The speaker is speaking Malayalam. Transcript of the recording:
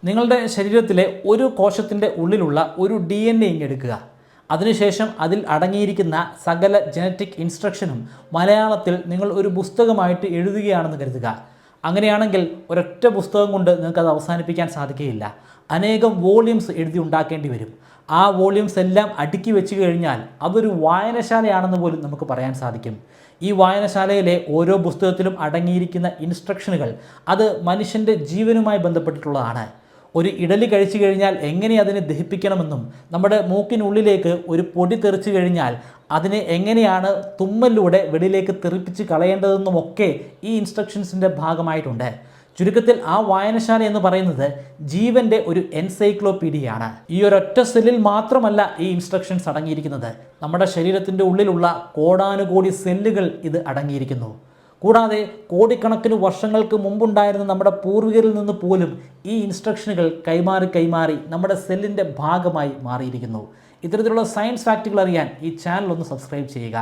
നിങ്ങളുടെ ശരീരത്തിലെ ഒരു കോശത്തിൻ്റെ ഉള്ളിലുള്ള ഒരു DNA ഇങ്ങെടുക്കുക. അതിനുശേഷം അതിൽ അടങ്ങിയിരിക്കുന്ന സകല ജനറ്റിക് ഇൻസ്ട്രക്ഷനും മലയാളത്തിൽ നിങ്ങൾ ഒരു പുസ്തകമായിട്ട് എഴുതുകയാണെന്ന് കരുതുക. അങ്ങനെയാണെങ്കിൽ ഒരൊറ്റ പുസ്തകം കൊണ്ട് നിങ്ങൾക്കത് അവസാനിപ്പിക്കാൻ സാധിക്കുകയില്ല. അനേകം വോള്യൂംസ് എഴുതി ഉണ്ടാക്കേണ്ടി വരും. ആ വോള്യൂംസ് എല്ലാം അടുക്കി വെച്ച് കഴിഞ്ഞാൽ അതൊരു വായനശാലയാണെന്ന് പോലും നമുക്ക് പറയാൻ സാധിക്കും. ഈ വായനശാലയിലെ ഓരോ പുസ്തകത്തിലും അടങ്ങിയിരിക്കുന്ന ഇൻസ്ട്രക്ഷനുകൾ അത് മനുഷ്യൻ്റെ ജീവനുമായി ബന്ധപ്പെട്ടിട്ടുള്ളതാണ്. ഒരു ഇഡലി കഴിച്ചു കഴിഞ്ഞാൽ എങ്ങനെ അതിനെ ദഹിപ്പിക്കണമെന്നും നമ്മുടെ മൂക്കിനുള്ളിലേക്ക് ഒരു പൊടി തെറിച്ചു കഴിഞ്ഞാൽ അതിനെ എങ്ങനെയാണ് തുമ്മലിലൂടെ വെളിയിലേക്ക് തെറിപ്പിച്ച് കളയേണ്ടതെന്നുമൊക്കെ ഈ ഇൻസ്ട്രക്ഷൻസിൻ്റെ ഭാഗമായിട്ടുണ്ട്. ചുരുക്കത്തിൽ ആ വായനശാല എന്ന് പറയുന്നത് ജീവൻ്റെ ഒരു എൻസൈക്ലോപീഡിയയാണ്. ഈ ഒരൊറ്റ സെല്ലിൽ മാത്രമല്ല ഈ ഇൻസ്ട്രക്ഷൻസ് അടങ്ങിയിരിക്കുന്നത്. നമ്മുടെ ശരീരത്തിൻ്റെ ഉള്ളിലുള്ള കോടാനുകോടി സെല്ലുകൾ ഇത് അടങ്ങിയിരിക്കുന്നു. കൂടാതെ കോടിക്കണക്കിന് വർഷങ്ങൾക്ക് മുമ്പുണ്ടായിരുന്ന നമ്മുടെ പൂർവികരിൽ നിന്ന് പോലും ഈ ഇൻസ്ട്രക്ഷനുകൾ കൈമാറി നമ്മുടെ സെല്ലിൻ്റെ ഭാഗമായി മാറിയിരിക്കുന്നു. ഇത്തരത്തിലുള്ള സയൻസ് ഫാക്റ്റുകൾ അറിയാൻ ഈ ചാനൽ ഒന്ന് സബ്സ്ക്രൈബ് ചെയ്യുക.